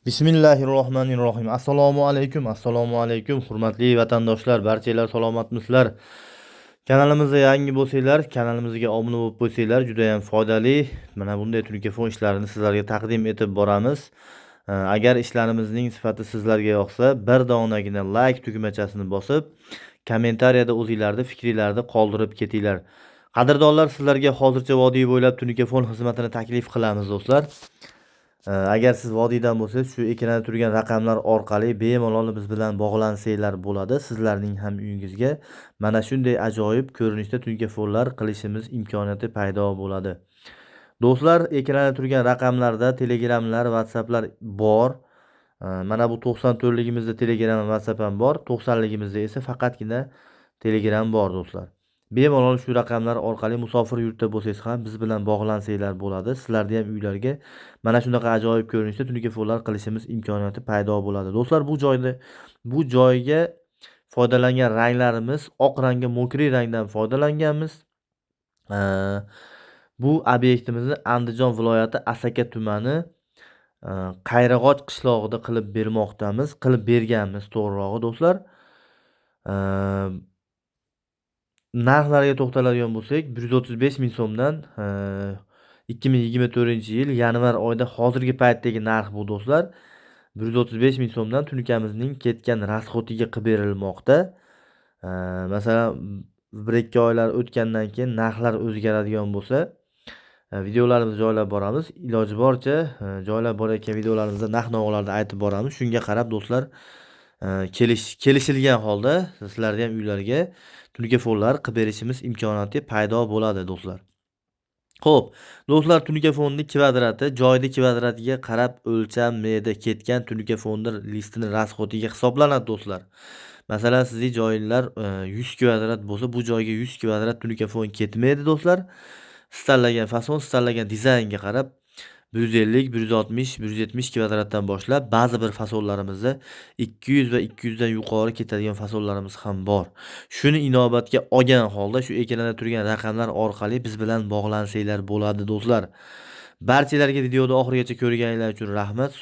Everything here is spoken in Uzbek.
Bismillahirrohmanirrohim. Assalomu alaykum, hurmatli vatandoshlar, barchalar salomatmisizlar? Kanalimizga yangi bo'lsanglar, kanalimizga obuna bo'lib qo'ysanglar, juda ham foydali. Mana bunday telefon ishlarini sizlarga taqdim etib boramiz. Agar ishlarimizning sifati sizlarga yoqsa, bir donagina like tugmachasini bosib, kommentariyada o'zingizlarning fikringizni qoldirib ketinglar. Qadrdonlar, sizlarga hozircha vodiy bo'ylab telefon xizmatini taklif qilamiz, do'stlar. Agar siz vodiydan bo'lsangiz, shu ekranda turgan raqamlar orqali bemalol biz bilan bog'lansanglar bo'ladi. Sizlarning ham uyingizga mana shunday ajoyib ko'rinishda telefonlar qilishimiz imkoniyati paydo bo'ladi. Do'stlar, ekranda turgan raqamlarda Telegramlar, WhatsApplar bor. Mana bu 94ligimizda Telegram va WhatsApp ham bor. 90ligimizda esa faqatgina Telegram bor, do'stlar. Bemalol shu raqamlar orqali musofir yurtda bo'lsangiz ham biz bilan bog'lansanglar bo'ladi. Sizlarning ham uylarga mana shunaqa ajoyib ko'rinishda telefonlar qilishimiz imkoniyati paydo bo'ladi. Do'stlar, bu joyga foydalangan ranglarimiz oq rangga mokriy rangdan foydalanganmiz. Bu obyektimizni Andijon viloyati Asaka tumani Qayrag'och qishlog'ida qilib berganmiz, to'g'rirog'i, do'stlar. Narxlarga to'xtaladigan bo'lsak, 135 ming so'mdan 2024-yil yanvar oyida hozirgi paytdagi narx bu, do'stlar. 135 ming so'mdan tunukamizning ketgan rasxotiga qilib berilmoqda. Masalan, 1-2 oylar o'tgandan keyin narxlar o'zgaradigan bo'lsa, videolarimizni joylab boramiz. Iloji boricha joylab borayotgan videolarimizda narx-navolarni aytib boramiz. Shunga qarab, do'stlar, kelishilgan holda sizlarning ham uylarga telefonlar qilib berishimiz imkoniyati paydo bo'ladi, do'stlar. Xo'p, do'stlar, telefonning kvadrati joyning kvadratiga qarab o'lchamida ketgan telefonning listining rasxotiga hisoblanadi, do'stlar. Masalan, sizning joyinglar 100 kvadrat bo'lsa, bu joyga 100 kvadrat telefon ketmaydi, do'stlar. Istalgan fason, istalgan dizaynga qarab 150, 160, 170 kvadratdan boshlab ba'zi bir fasonlarimizda 200 va 200 dan yuqori ketadigan fasonlarimiz ham bor. Shuni inobatga olgan holda shu ekranda turgan raqamlar orqali biz bilan bog'lansanglar bo'ladi, do'stlar. Barchalarga videoni oxirigacha ko'rganinglar uchun rahmat.